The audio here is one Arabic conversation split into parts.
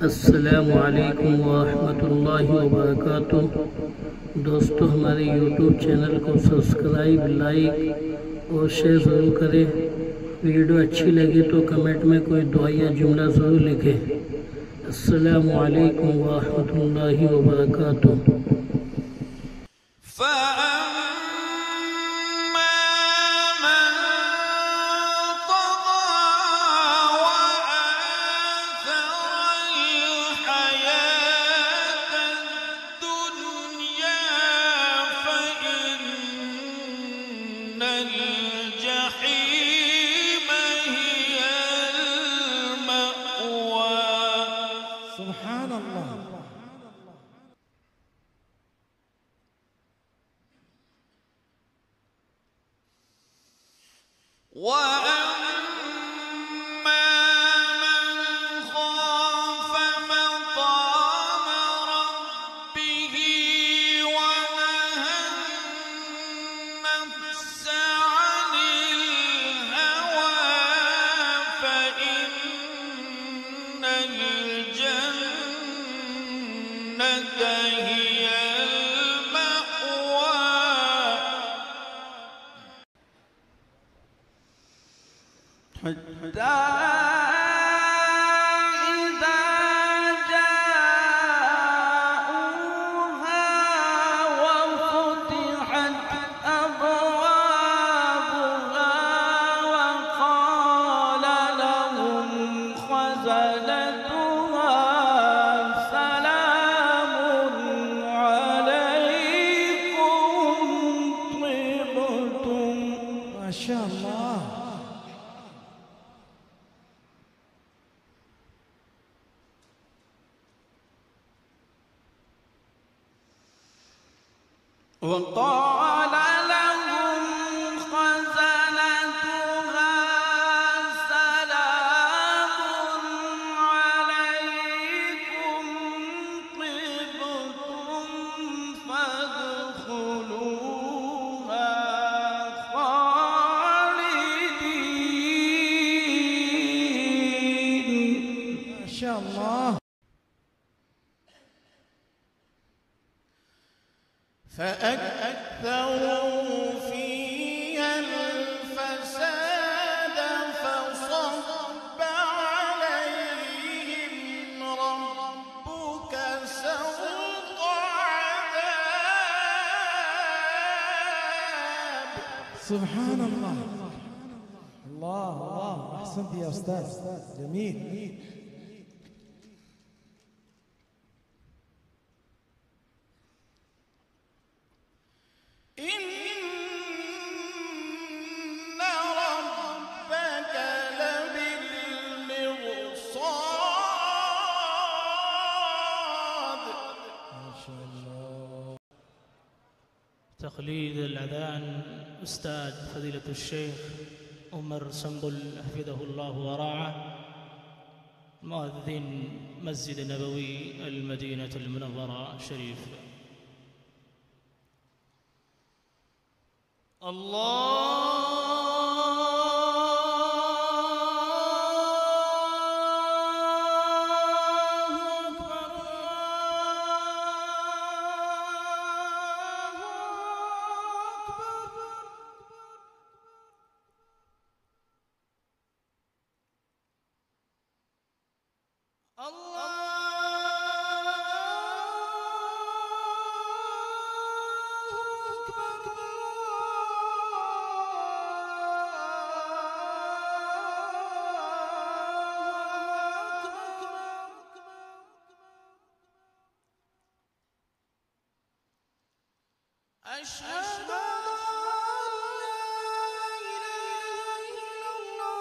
अस्सलामु अलैकुम वरहमतुल्लाहि वबरकातुह। दोस्तों, हमारे यूट्यूब चैनल को सब्सक्राइब, लाइक और शेयर ज़रूर करें। वीडियो अच्छी लगे तो कमेंट में कोई दुआ या जुमला ज़रूर लिखें। अस्सलामु अलैकुम वरहमतुल्लाहि वबरकातुह। سبحان الله. ما شاء الله. وقال لهم خزنتها سلام عليكم طبتم فادخلوها خالدين. ما شاء الله. فأكثروا فيها الفساد فصب عليهم ربك سوط عذاب. سبحان الله. الله الله، أحسنت يا أستاذ، جميل. إن ربك لبالمرصاد. ما شاء الله. تقليد الأذان أستاذ فضيلة الشيخ عمر سنبل حفظه الله ورعاه، مؤذن مسجد النبوي المدينة المنورة الشريف. أشهد أن لا إله إلا الله.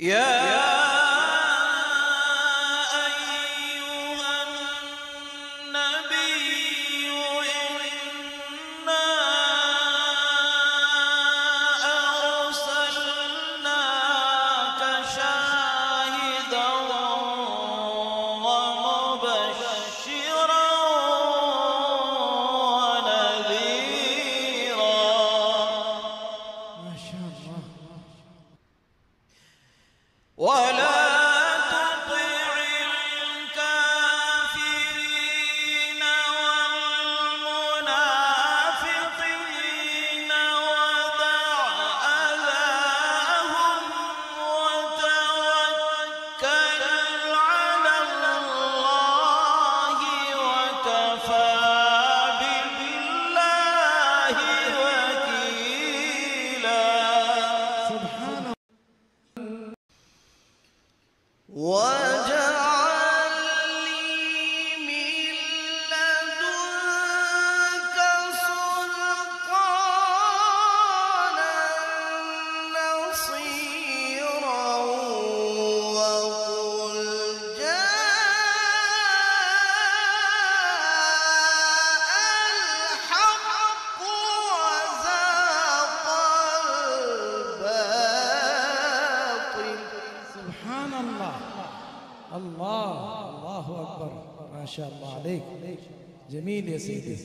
يا شاء الله عليك، جميل يا سيدي.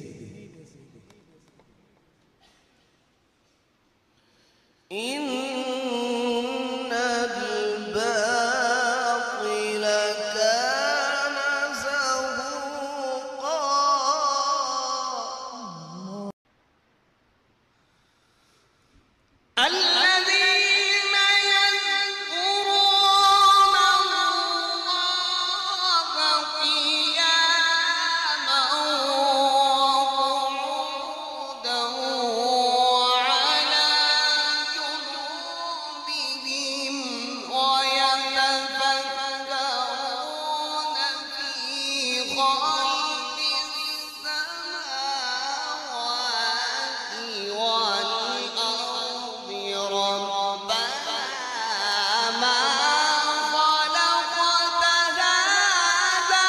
إن الباطل كان زهوقا الذين يذكرون الله قياما وقعودا وعلى جنوبهم ويتفكرون في خلق السماوات والأرض ربنا ما خلقت هذا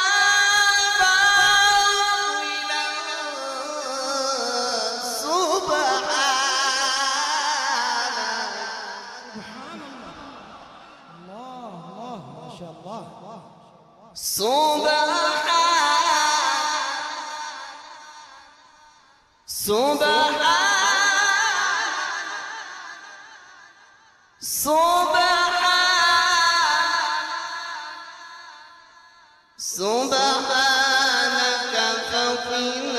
باطلا سبحان الله، الله ما شاء الله. سبحانك فقنا